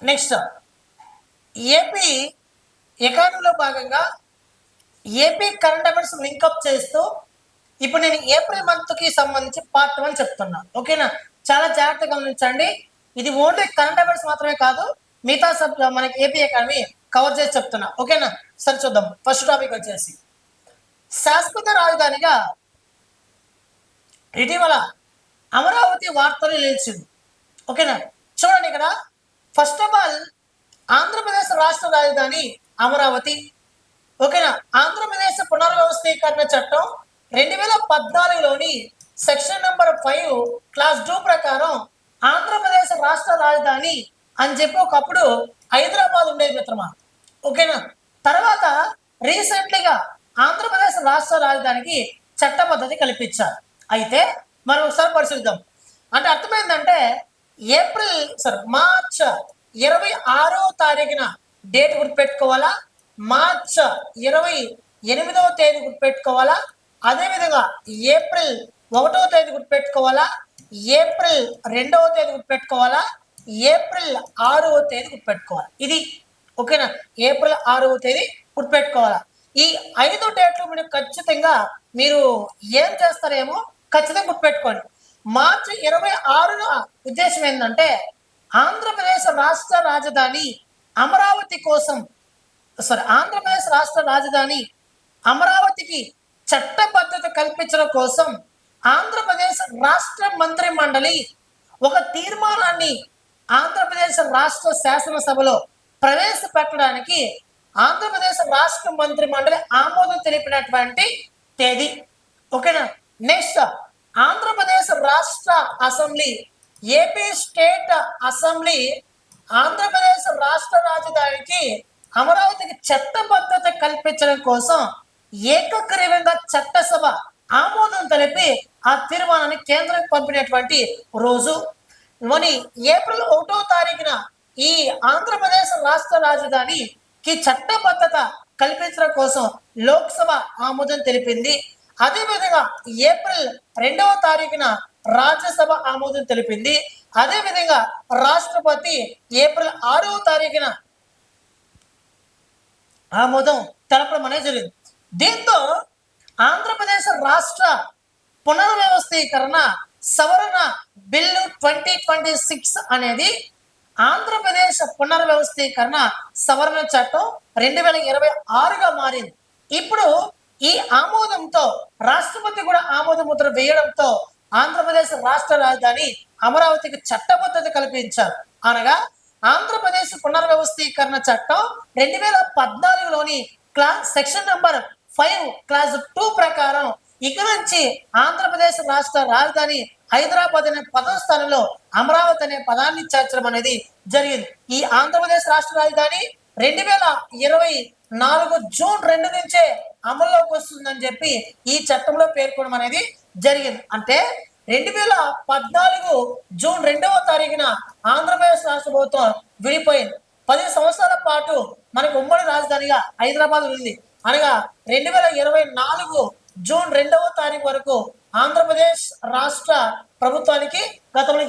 Next AP ఎకానమీలో భాగంగా AP current affairs link up చేస్తూ ఇప్పుడు నేను ఏప్రిల్ మంత్కి సంబంధించి పార్ట్ 1 చెప్తున్నా. ఓకేనా? చాలా జాగ్రత్తగా గమనించండి. ఇది ఓన్లీ కరెంట్ అఫైర్స్ మాత్రమే కాదు, మిగతా మనకి ఏపీ ఎకానమీ కవర్ చేసి చెప్తున్నా. ఓకేనా? సరే చూద్దాం. ఫస్ట్ టాపిక్ వచ్చేసి శాశ్వత రాజధానిగా ఇటీవల అమరావతి వార్తలు నిలిచింది. ఓకేనా? చూడండి ఇక్కడ ఫస్ట్ ఆఫ్ ఆల్ ఆంధ్రప్రదేశ్ రాష్ట్ర రాజధాని అమరావతి. ఓకేనా? ఆంధ్రప్రదేశ్ పునర్వ్యవస్థీకరణ చట్టం 2014లోని సెక్షన్ నెంబర్ 5 క్లాస్ 2 ప్రకారం ఆంధ్రప్రదేశ్ రాష్ట్ర రాజధాని అని చెప్పి ఒకప్పుడు హైదరాబాద్ ఉండేది మిత్రమా. ఓకేనా? తర్వాత రీసెంట్లీగా ఆంధ్రప్రదేశ్ రాష్ట్ర రాజధానికి చట్టబద్ధత కల్పించారు. అయితే మనం ఒకసారి పరిశీలిద్దాం. అంటే అర్థమైందంటే మార్చ్ 26వ తారీఖున డేట్ గుర్తుపెట్టుకోవాలా, మార్చ్ 28వ తేదీ గుర్తుపెట్టుకోవాలా, అదేవిధంగా ఏప్రిల్ 1వ తేదీ గుర్తుపెట్టుకోవాలా, ఏప్రిల్ 2వ తేదీ గుర్తుపెట్టుకోవాలా, ఏప్రిల్ 6వ తేదీ గుర్తుపెట్టుకోవాలి. ఇది ఓకేనా? ఏప్రిల్ 6వ తేదీ గుర్తుపెట్టుకోవాలా. ఈ 5 డేట్లు మీరు ఖచ్చితంగా మీరు ఏం చేస్తారేమో ఖచ్చితంగా గుర్తుపెట్టుకోండి. మార్చి 26న ఉద్దేశం ఏంటంటే ఆంధ్రప్రదేశ్ రాష్ట్ర రాజధాని అమరావతి కోసం ఆంధ్రప్రదేశ్ రాష్ట్ర రాజధాని అమరావతికి చట్టబద్ధత కల్పించడం కోసం ఆంధ్రప్రదేశ్ రాష్ట్ర మంత్రి మండలి ఒక తీర్మానాన్ని ఆంధ్రప్రదేశ్ రాష్ట్ర శాసనసభలో ప్రవేశపెట్టడానికి ఆంధ్రప్రదేశ్ రాష్ట్ర మంత్రి మండలి ఆమోదం తెలిపినటువంటి తేదీ. ఓకేనా? నెక్స్ట్ ఆంధ్రప్రదేశ్ రాష్ట్ర assembly, AP state assembly Andhra Pradesh రాష్ట్ర రాజధానికి అమరావతికి చట్టబద్ధత కల్పించడం కోసం ఏకగ్రీవంగా చట్టసభ ఆమోదం తెలిపి ఆ తీర్మానాన్ని కేంద్రానికి పంపినటువంటి రోజు. మరి ఏప్రిల్ 1వ తారీఖున ఈ ఆంధ్రప్రదేశ్ రాష్ట్ర రాజధానికి చట్టబద్ధత కల్పించడం కోసం లోక్సభ ఆమోదం తెలిపింది. అదేవిధంగా ఏప్రిల్ 2వ తారీఖున రాజ్యసభ ఆమోదం తెలిపింది. అదేవిధంగా రాష్ట్రపతి ఏప్రిల్ 6వ తారీఖున ఆమోదం తెలపడం అనేది జరిగింది. దీంతో ఆంధ్రప్రదేశ్ రాష్ట్ర పునర్వ్యవస్థీకరణ సవరణ బిల్లు 2026 అనేది ఆంధ్రప్రదేశ్ పునర్వ్యవస్థీకరణ సవరణ చట్టం 2026గా మారింది. ఇప్పుడు ఈ ఆమోదంతో రాష్ట్రపతి కూడా ఆమోద ముద్ర వేయడంతో ఆంధ్రప్రదేశ్ రాష్ట్ర రాజధాని అమరావతికి చట్టబద్ధత కల్పించారు. అనగా ఆంధ్రప్రదేశ్ పునర్వ్యవస్థీకరణ చట్టం 2014లోని సెక్షన్ నెంబర్ 5 క్లాస్ 2 ప్రకారం ఇక నుంచి ఆంధ్రప్రదేశ్ రాష్ట్ర రాజధాని హైదరాబాద్ అనే పదవ స్థానంలో అమరావతి అనే పదాన్ని చేర్చడం అనేది జరిగింది. ఈ ఆంధ్రప్రదేశ్ రాష్ట్ర రాజధాని 2024 జూన్ 2 నుంచే అమల్లోకి వస్తుందని చెప్పి ఈ చట్టంలో పేర్కొనడం అనేది జరిగింది. అంటే 2014 జూన్ 2వ తారీఖున ఆంధ్రప్రదేశ్ రాష్ట్ర ప్రభుత్వం విడిపోయింది. 10 సంవత్సరాల పాటు మనకు ఉమ్మడి రాజధానిగా హైదరాబాద్ ఉంది. అనగా 2024 జూన్ 2వ తారీఖు వరకు ఆంధ్రప్రదేశ్ రాష్ట్ర ప్రభుత్వానికి గతంలో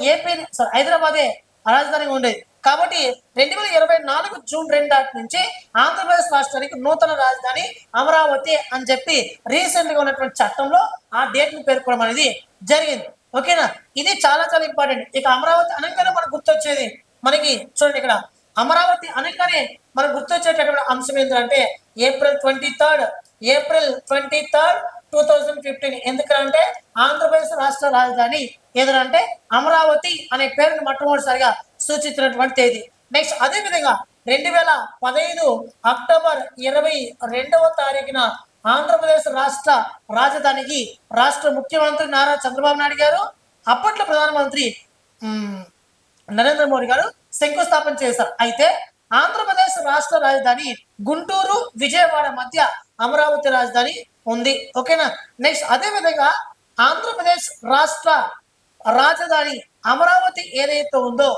హైదరాబాదే రాజధానిగా ఉండేది. కాబట్టి 2024 జూన్ 2 నుంచి ఆంధ్రప్రదేశ్ రాష్ట్రానికి నూతన రాజధాని అమరావతి అని చెప్పి రీసెంట్గా ఉన్నటువంటి చట్టంలో ఆ డేట్ని పేర్కొనడం అనేది జరిగింది. ఓకేనా? ఇది చాలా చాలా ఇంపార్టెంట్. ఇక అమరావతి అనగానే మనకు గుర్తొచ్చేది మనకి చూడండి, ఇక్కడ అమరావతి అనగానే మనకు గుర్తొచ్చేటటువంటి అంశం ఏంటంటే ఏప్రిల్ 23, 2015. ఎందుకంటే ఆంధ్రప్రదేశ్ రాష్ట్ర రాజధాని ఏదంటే అమరావతి అనే పేరును మొట్టమొదటిసారిగా సూచించినటువంటి తేదీ. నెక్స్ట్ అదేవిధంగా 2015 అక్టోబర్ 22వ తారీఖున ఆంధ్రప్రదేశ్ రాష్ట్ర రాజధానికి రాష్ట్ర ముఖ్యమంత్రి నారా చంద్రబాబు నాయుడు గారు, అప్పట్లో ప్రధానమంత్రి నరేంద్ర మోడీ గారు శంకుస్థాపన చేశారు. అయితే ఆంధ్రప్రదేశ్ రాష్ట్ర రాజధాని గుంటూరు, విజయవాడ మధ్య అమరావతి రాజధాని ఉంది. ఓకేనా? నెక్స్ట్ అదేవిధంగా ఆంధ్రప్రదేశ్ రాష్ట్ర రాజధాని అమరావతి ఏదైతే ఉందో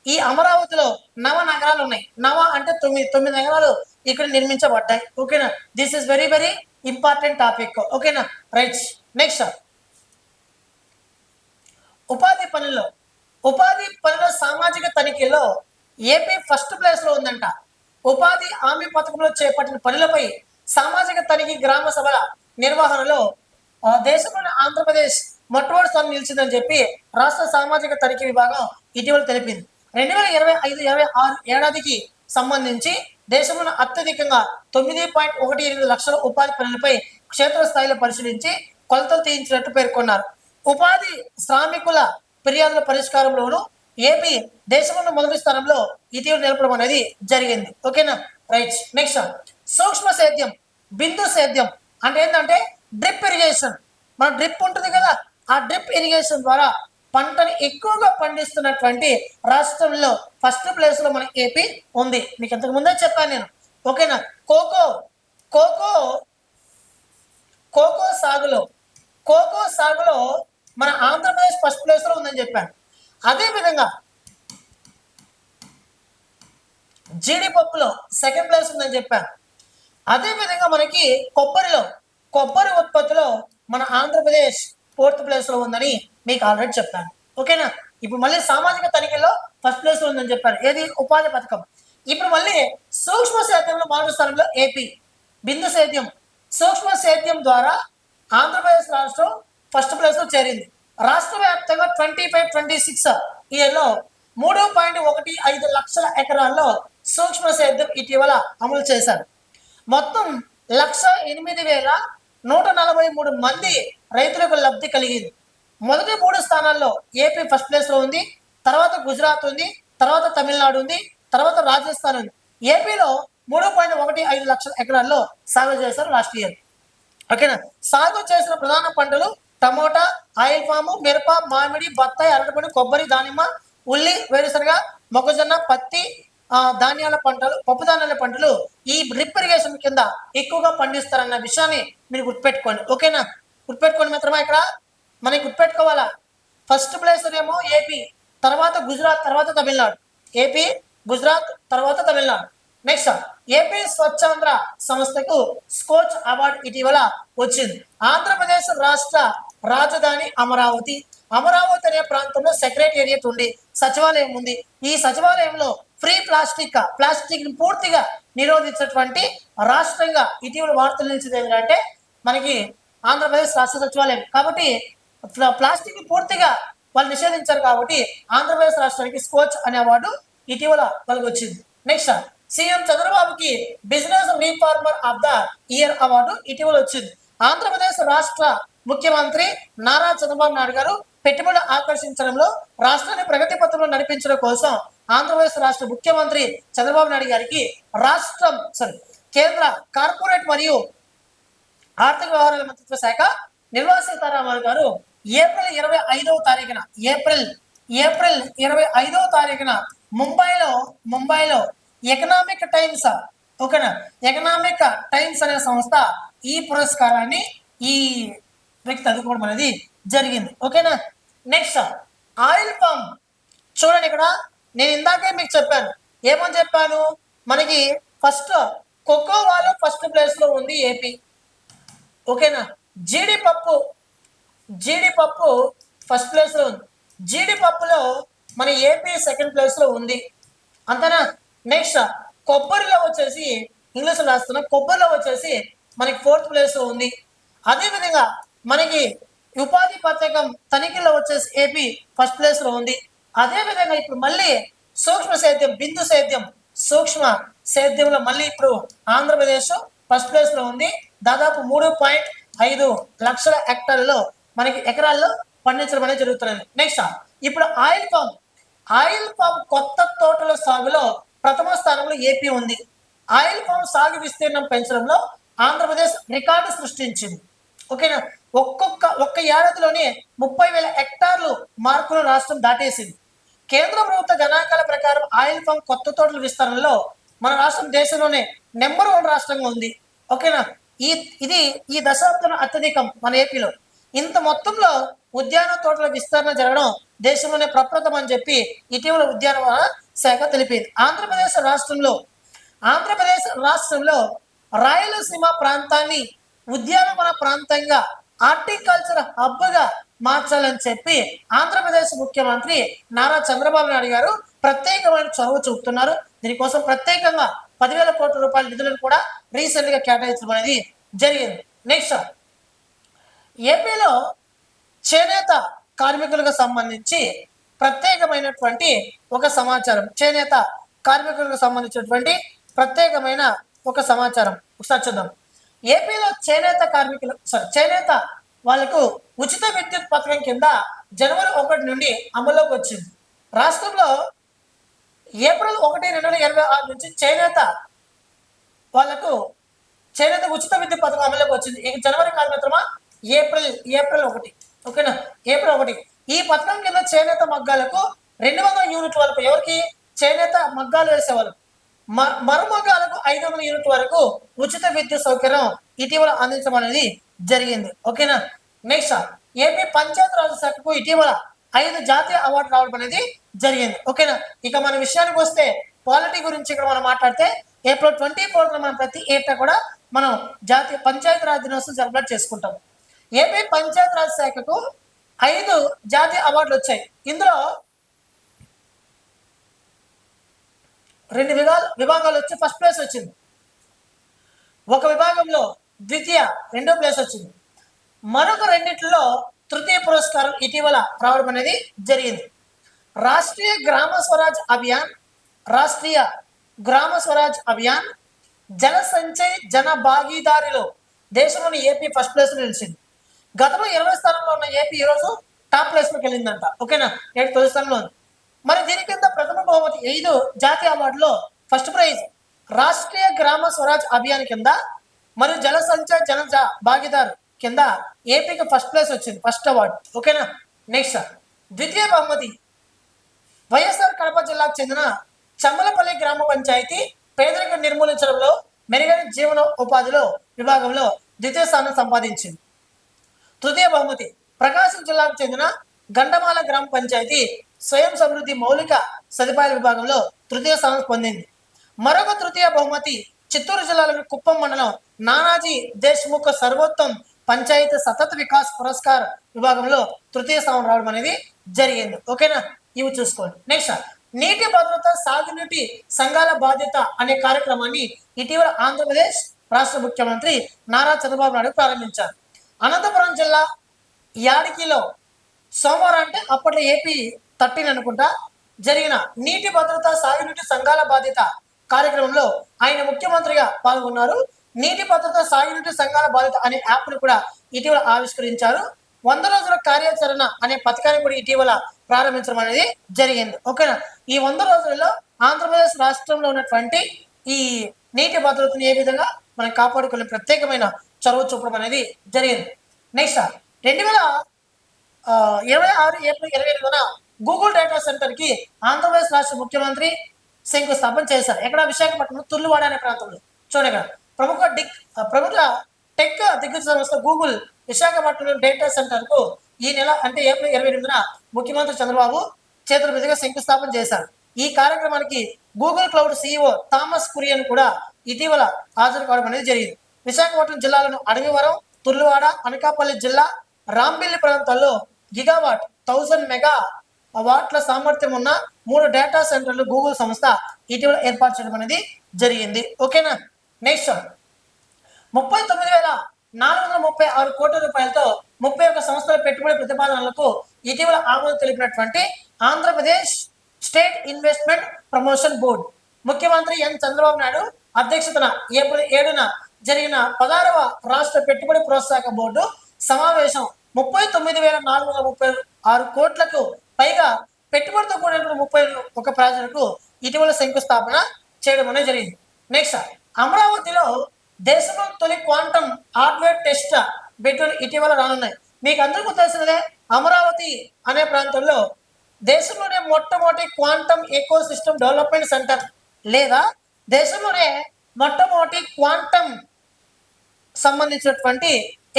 ఈ అమరావతిలో నవ నగరాలు ఉన్నాయి. నవ అంటే 9 నగరాలు ఇక్కడ నిర్మించబడ్డాయి. ఓకేనా? This is very very important topic. ఓకేనా? రైట్. నెక్స్ట్ ఉపాధి పనుల సామాజిక తనిఖీలో ఏపీ ఫస్ట్ ప్లేస్ లో ఉందంట. ఉపాధి హామీ పథకంలో చేపట్టిన పనులపై సామాజిక తనిఖీ గ్రామ సభల నిర్వహణలో దేశంలోని ఆంధ్రప్రదేశ్ మొట్టమొదటి స్థానం నిలిచిందని చెప్పి రాష్ట్ర సామాజిక తనిఖీ విభాగం ఇటీవల తెలిపింది. 2025-26 ఏడాదికి సంబంధించి దేశంలో అత్యధికంగా 9.18 లక్షల ఉపాధి పనులపై క్షేత్రస్థాయిలో పరిశీలించి కొలతలు తీయించినట్టు పేర్కొన్నారు. ఉపాధి శ్రామికుల ఫిర్యాదుల పరిష్కారంలోనూ ఏపీ దేశంలో మొదటి స్థానంలో ఇటీవల నిలపడం అనేది జరిగింది. ఓకేనా, రైట్. నెక్స్ట్ సూక్ష్మ సేద్యం, బిందు సేద్యం అంటే ఏంటంటే డ్రిప్ ఇరిగేషన్. మన డ్రిప్ ఉంటుంది కదా, ఆ డ్రిప్ ఇరిగేషన్ ద్వారా పంటని ఎక్కువగా పండిస్తున్నటువంటి రాష్ట్రంలో ఫస్ట్ ప్లేస్ లో మన ఏపీ ఉంది. మీకు ఇంతకు ముందే చెప్పాను నేను. ఓకేనా, కోకో కోకో కోకో సాగులో కోకో సాగులో మన ఆంధ్రప్రదేశ్ ఫస్ట్ ప్లేస్ లో ఉందని చెప్పాను. అదేవిధంగా జీడిపప్పులో సెకండ్ ప్లేస్ ఉందని చెప్పాను. అదేవిధంగా మనకి కొబ్బరి ఉత్పత్తిలో మన ఆంధ్రప్రదేశ్ ఫోర్త్ ప్లేస్ లో ఉందని మీకు ఆల్రెడీ చెప్పాను. ఓకేనా, ఇప్పుడు మళ్ళీ సామాజిక తనిఖీలో ఫస్ట్ ప్లేస్ లో ఉందని చెప్పాను. ఏది? ఉపాధి పథకం. ఇప్పుడు మళ్ళీ సూక్ష్మ సేద్యంలో మొదటి స్థానంలో ఏపీ. బిందు సేద్యం, సూక్ష్మ సేద్యం ద్వారా ఆంధ్రప్రదేశ్ రాష్ట్రం ఫస్ట్ ప్లేస్ లో చేరింది. రాష్ట్ర వ్యాప్తంగా 25-26 ఇయర్లో 3.15 లక్షల ఎకరాల్లో సూక్ష్మ సేద్యం ఇటీవల అమలు చేశారు. మొత్తం 108,143 మంది రైతులకు లబ్ధి కలిగింది. మొదటి 3 స్థానాల్లో ఏపీ ఫస్ట్ ప్లేస్ లో ఉంది, తర్వాత గుజరాత్ ఉంది, తర్వాత తమిళనాడు ఉంది, తర్వాత రాజస్థాన్ ఉంది. ఏపీలో 3.15 లక్షల ఎకరాల్లో సాగు చేశారు లాస్ట్ ఇయర్. ఓకేనా, సాగు చేసిన ప్రధాన పంటలు టమోటా, ఆయిల్ పాము, మిరప, మామిడి, బత్తాయి, అరటిపండు, కొబ్బరి, దానిమ్మ, ఉల్లి, వేరుశనగ, మొక్కజొన్న, పత్తి, ధాన్యాల పంటలు, పప్పు ధాన్యాల పంటలు ఈ డ్రిప్ ఇరిగేషన్ కింద ఎక్కువగా పండిస్తారన్న విషయాన్ని మీరు గుర్తుపెట్టుకోండి. ఓకేనా, గుర్తుపెట్టుకోండి మిత్రమా. ఇక్కడ మనకి గుర్తుపెట్టుకోవాలా, ఫస్ట్ ప్లేస్ ఏమో ఏపీ, తర్వాత గుజరాత్, తర్వాత తమిళనాడు. ఏపీ, గుజరాత్, తర్వాత తమిళనాడు. నెక్స్ట్ ఏపీ స్వచ్ఛాంధ్ర సంస్థకు స్కోచ్ అవార్డు ఇటీవల వచ్చింది. ఆంధ్రప్రదేశ్ రాష్ట్ర రాజధాని అమరావతి. అమరావతి అనే ప్రాంతంలో సెక్రటేరియట్ ఉంది, సచివాలయం ఉంది. ఈ సచివాలయంలో ఫ్రీ ప్లాస్టిక్ ని పూర్తిగా నిరోధించినటువంటి రాష్ట్రంగా ఇటీవల వార్తలు నిలిచింది. ఏంటంటే మనకి ఆంధ్రప్రదేశ్ రాష్ట్ర సచివాలయం. కాబట్టి ప్లాస్టిక్ ని పూర్తిగా వాళ్ళు నిషేధించారు. కాబట్టి ఆంధ్రప్రదేశ్ రాష్ట్రానికి స్కోచ్ అనే అవార్డు ఇటీవల వాళ్ళకి వచ్చింది. నెక్స్ట్ సీఎం చంద్రబాబుకి business reformer of the year award ఇటీవల వచ్చింది. ఆంధ్రప్రదేశ్ రాష్ట్ర ముఖ్యమంత్రి నారా చంద్రబాబు నాయుడు గారు పెట్టుబడులు ఆకర్షించడంలో రాష్ట్రాన్ని ప్రగతి పథంలో నడిపించడం కోసం ఆంధ్రప్రదేశ్ రాష్ట్ర ముఖ్యమంత్రి చంద్రబాబు నాయుడు గారికి కేంద్ర కార్పొరేట్ మరియు ఆర్థిక వ్యవహారాల మంత్రిత్వ శాఖ నిర్మలా సీతారామన్ గారు ఏప్రిల్ 25వ తారీఖున ముంబైలో ఎకనామిక్ టైమ్స్ అనే సంస్థ ఈ పురస్కారాన్ని ఈ వ్యక్తి అందుకోవడం అనేది జరిగింది. ఓకేనా, నెక్స్ట్ ఆయిల్ పామ్. చూడండి, ఇక్కడ నేను ఇందాకే మీకు చెప్పాను. ఏమని చెప్పాను? మనకి ఫస్ట్ కోకోవాలో ఫస్ట్ ప్లేస్ లో ఉంది ఏపీ. ఓకేనా, జీడిపప్పు ఫస్ట్ ప్లేస్ లో ఉంది. జీడిపప్పులో మన ఏపీ సెకండ్ ప్లేస్ లో ఉంది. అంతేనా? నెక్స్ట్ కొబ్బరిలో వచ్చేసి ఇంగ్లీష్లో రాస్తున్నా, కొబ్బరిలో వచ్చేసి మనకి ఫోర్త్ ప్లేస్ లో ఉంది. అదేవిధంగా మనకి ఉపాధి పథకం తనిఖీలో వచ్చేసి ఏపీ ఫస్ట్ ప్లేస్ లో ఉంది. అదేవిధంగా ఇప్పుడు మళ్ళీ సూక్ష్మ సేద్యం, బిందు సేద్యం, సూక్ష్మ సేద్యంలో మళ్ళీ ఇప్పుడు ఆంధ్రప్రదేశ్ ఫస్ట్ ప్లేస్ లో ఉంది. దాదాపు 3.5 లక్షల హెక్టార్లలో మనకి ఎకరాల్లో పండించడం అనేది జరుగుతుంది. నెక్స్ట్ ఇప్పుడు ఆయిల్ పామ్ కొత్త తోటల సాగులో ప్రథమ స్థానంలో ఏపీ ఉంది. ఆయిల్ పామ్ సాగు విస్తీర్ణం పెంచడంలో ఆంధ్రప్రదేశ్ రికార్డు సృష్టించింది. ఓకేనా, ఒక్క ఏడాదిలోనే 30,000 హెక్టార్లు మార్కులు రాష్ట్రం దాటేసింది. కేంద్ర ప్రభుత్వ గణాంకాల ప్రకారం ఆయిల్ పామ్ కొత్త తోటల విస్తరణలో మన రాష్ట్రం దేశంలోనే నెంబర్ 1 రాష్ట్రంగా ఉంది. ఓకేనా, ఇది ఈ దశాబ్దంలో అత్యధికం మన ఏపీలో. ఇంత మొత్తంలో ఉద్యాన తోటల విస్తరణ జరగడం దేశంలోనే ప్రప్రథమం అని చెప్పి ఇటీవల ఉద్యానవన శాఖ తెలిపింది. ఆంధ్రప్రదేశ్ రాష్ట్రంలో రాయలసీమ ప్రాంతాన్ని ఉద్యానవన ప్రాంతంగా, హార్టికల్చర్ హబ్గా మార్చాలని చెప్పి ఆంధ్రప్రదేశ్ ముఖ్యమంత్రి నారా చంద్రబాబు నాయుడు గారు ప్రత్యేకమైన చొరవ చూపుతున్నారు. దీనికోసం ప్రత్యేకంగా 10,000 కోట్ల రూపాయల నిధులను కూడా రీసెంట్ గా కేటాయించడం అనేది జరిగింది. నెక్స్ట్, ఏపీలో చేనేత కార్మికులకు సంబంధించి ప్రత్యేకమైనటువంటి ఒక సమాచారం, చేనేత కార్మికులకు సంబంధించినటువంటి ప్రత్యేకమైన ఒక సమాచారం ఒకసారి చూద్దాం. ఏపీలో చేనేత కార్మికులు చేనేత వాళ్ళకు ఉచిత విద్యుత్ పథకం కింద జనవరి 1 నుండి అమల్లోకి వచ్చింది. రాష్ట్రంలో ఏప్రిల్ 1, 2026 నుంచి చేనేత వాళ్లకు చేనేత ఉచిత విద్యుత్ పథకం అమల్లోకి వచ్చింది. ఇక జనవరి కాదు మిత్రమా, ఏప్రిల్ 1, ఓకేనా, ఏప్రిల్ 1. ఈ పథకం కింద చేనేత మగ్గాలకు 200 యూనిట్ల వరకు, ఎవరికి చేనేత మగ్గాలు వేసేవాళ్ళు, మరుమగ్గాలకు 500 యూనిట్ల వరకు ఉచిత విద్యుత్ సౌకర్యం ఇటీవల అందించడం అనేది జరిగింది. ఓకేనా. నెక్స్ట్, ఏపీ పంచాయతీరాజ్ శాఖకు ఇటీవల 5 జాతీయ అవార్డు రావడం అనేది జరిగింది. ఓకేనా. ఇక మన విషయానికి వస్తే పాలిటీ గురించి ఇక్కడ మనం మాట్లాడితే ఏప్రిల్ 24 మనం ప్రతి ఏటా కూడా మనం జాతీయ పంచాయతీరాజ్ దినోత్సవం సెలబ్రేట్ చేసుకుంటాం. ఏపీ పంచాయతీరాజ్ శాఖకు 5 జాతీయ అవార్డులు వచ్చాయి. ఇందులో 2 విభాగాలు వచ్చి ఫస్ట్ ప్లేస్ వచ్చింది. ఒక విభాగంలో ద్వితీయ 2వ ప్లేస్ వచ్చింది. మరొక రెండింటిలో తృతీయ పురస్కారం ఇటీవల రావడం అనేది జరిగింది. రాష్ట్రీయ గ్రామ స్వరాజ్ అభియాన్ జన సంచయ్ జన భాగీదారిలో దేశంలోని ఏపీ ఫస్ట్ ప్లేస్ లో నిలిచింది. గతంలో 20వ స్థానంలో ఉన్న ఏపీ ఈరోజు టాప్ ప్లేస్ లోకి వెళ్ళిందంట. ఓకేనా, 9వ స్థానంలో ఉంది. మరి దీని కింద ప్రథమ బహుమతి 5 జాతీయ అవార్డులో ఫస్ట్ ప్రైజ్ రాష్ట్రీయ గ్రామ స్వరాజ్ అభియాన్ కింద మరియు జన సంచయ్ జన భాగీదారు కింద ఏపీకి ఫస్ట్ ప్లేస్ వచ్చింది, ఫస్ట్ అవార్డు. ఓకేనా. నెక్స్ట్, ద్వితీయ బహుమతి వైఎస్ఆర్ కడప జిల్లాకు చెందిన చమ్మలపల్లి గ్రామ పంచాయతీ పేదరికం నిర్మూలించడంలో మెరుగైన జీవన ఉపాధిలో విభాగంలో ద్వితీయ స్థానం సంపాదించింది. తృతీయ బహుమతి ప్రకాశం జిల్లాకు చెందిన గండమాల గ్రామ పంచాయతీ స్వయం సమృద్ధి మౌలిక సదుపాయాల విభాగంలో తృతీయ స్థానం పొందింది. మరొక తృతీయ బహుమతి చిత్తూరు జిల్లాలోని కుప్పం మండలం నానాజీ దేశ్ముఖ్ సర్వోత్తమ్ పంచాయతీ సతత్ వికాస్ పురస్కార్ విభాగంలో తృతీయ స్థానం రావడం అనేది జరిగింది. ఓకేనా, ఇవి చూసుకోండి. నెక్స్ట్, నీటి భద్రత సాగునీటి సంఘాల బాధ్యత అనే కార్యక్రమాన్ని ఇటీవల ఆంధ్రప్రదేశ్ రాష్ట్ర ముఖ్యమంత్రి నారా చంద్రబాబు నాయుడు ప్రారంభించారు. అనంతపురం జిల్లా యాడికిలో సోమవారం, అంటే అప్పట్లో ఏపీ 13 అనుకుంటా, జరిగిన నీటి భద్రత సాగునీటి సంఘాల బాధ్యత కార్యక్రమంలో ఆయన ముఖ్యమంత్రిగా పాల్గొన్నారు. నీటి భద్రత సాగునీటి సంఘాల బాధ్యత అనే యాప్ను కూడా ఇటీవల ఆవిష్కరించారు. 100 రోజుల కార్యాచరణ అనే పథకాన్ని కూడా ఇటీవల ప్రారంభించడం అనేది జరిగింది. ఓకేనా. ఈ 100 రోజులలో ఆంధ్రప్రదేశ్ రాష్ట్రంలో ఉన్నటువంటి ఈ నీటి భద్రతను ఏ విధంగా మనం కాపాడుకునే ప్రత్యేకమైన చొరవ చూపడం అనేది జరిగింది. నెక్స్ట్, 2026 ఏప్రిల్ 28న గూగుల్ డేటా సెంటర్ కి ఆంధ్రప్రదేశ్ రాష్ట్ర ముఖ్యమంత్రి శంకుస్థాపన చేశారు. ఎక్కడ? విశాఖపట్నం తుర్లువాడ అనే ప్రాంతంలో. చూడగా ప్రముఖ టెక్ దిగ్గజ సంస్థ గూగుల్ విశాఖపట్నం డేటా సెంటర్ కు ఈ నెల, అంటే ఏప్రిల్ 28న ముఖ్యమంత్రి చంద్రబాబు చేతుల మీదుగా శంకుస్థాపన చేశారు. ఈ కార్యక్రమానికి Google cloud CEO Thomas Kurian కూడా ఇటీవల హాజరు కావడం అనేది జరిగింది. విశాఖపట్నం జిల్లాలోని అడవివరం, తుర్లువాడ, అనకాపల్లి జిల్లా రాంబిల్లి ప్రాంతాల్లో గిగావాట్ 1000 మెగావాట్ల సామర్థ్యం ఉన్న 3 డేటా సెంటర్లు గూగుల్ సంస్థ ఇటీవల ఏర్పాటు చేయడం అనేది జరిగింది. ఓకేనా. నెక్స్ట్, 39,436 కోట్ల రూపాయలతో 31 సంస్థల పెట్టుబడి ప్రతిపాదనలకు ఇటీవల ఆమోదం తెలిపినటువంటి Andhra Pradesh state investment promotion board ముఖ్యమంత్రి ఎన్ చంద్రబాబు నాయుడు అధ్యక్షతన ఏప్రిల్ 7న జరిగిన 16వ రాష్ట్ర పెట్టుబడి ప్రోత్సాహక బోర్డు సమావేశం 39,436 కోట్లకు పైగా పెట్టుబడితో కూడిన 31 ప్రాజెక్టులకు ఇటీవల శంకుస్థాపన చేయడం అనేది జరిగింది. నెక్స్ట్, అమరావతిలో దేశంలో తొలి క్వాంటమ్ హార్డ్వేర్ టెస్ట్ బెడ్లు ఇటీవల రానున్నాయి. మీకు అందరికీ తెలిసినదే, అమరావతి అనే ప్రాంతంలో దేశంలోనే మొట్టమొదటి quantum eco system development centre లేదా దేశంలోనే మొట్టమొదటి క్వాంటమ్ సంబంధించినటువంటి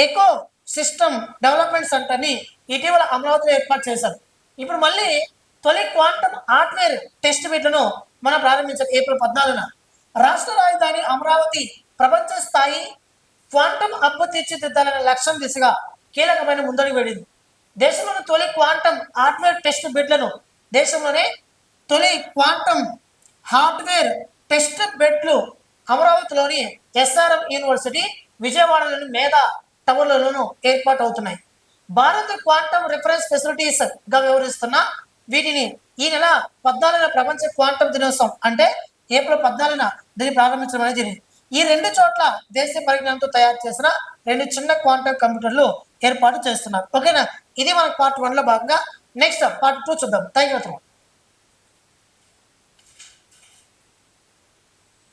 ఎకో సిస్టమ్ డెవలప్మెంట్ సెంటర్ని ఇటీవల అమరావతిలో ఏర్పాటు చేశారు. ఇప్పుడు మళ్ళీ తొలి క్వాంటమ్ హార్డ్వేర్ టెస్ట్ బెడ్లను మనం ప్రారంభించారు ఏప్రిల్ 14న. రాష్ట్ర రాజధాని అమరావతి ప్రపంచ స్థాయి క్వాంటమ్ హబ్ తీర్చిదిద్దాలనే లక్ష్యం దిశగా కీలకమైన ముందడుగు పడింది. దేశంలోని తొలి క్వాంటమ్ హార్డ్వేర్ టెస్ట్ బెడ్లను దేశంలోనే తొలి క్వాంటమ్ హార్డ్వేర్ టెస్ట్ బెడ్లు అమరావతిలోని ఎస్ఆర్ఎం యూనివర్సిటీ, విజయవాడలోని మేధా టవర్లలోనూ ఏర్పాటు అవుతున్నాయి. భారత్ క్వాంటమ్ రిఫరెన్స్ ఫెసిలిటీస్ గా వ్యవహరిస్తున్న వీటిని ఈ నెల 14న ప్రపంచ క్వాంటమ్ దినోత్సవం అంటే ఏప్రిల్ 14న దీన్ని ప్రారంభించడం అనేది జరిగింది. ఈ రెండు చోట్ల దేశీయ పరిజ్ఞానంతో తయారు చేసిన 2 చిన్న క్వాంటమ్ కంప్యూటర్లు ఏర్పాటు చేస్తున్నారు. ఓకేనా, ఇది మన పార్ట్ 1 లో భాగంగా. నెక్స్ట్ పార్ట్ 2 చూద్దాం. Thank you.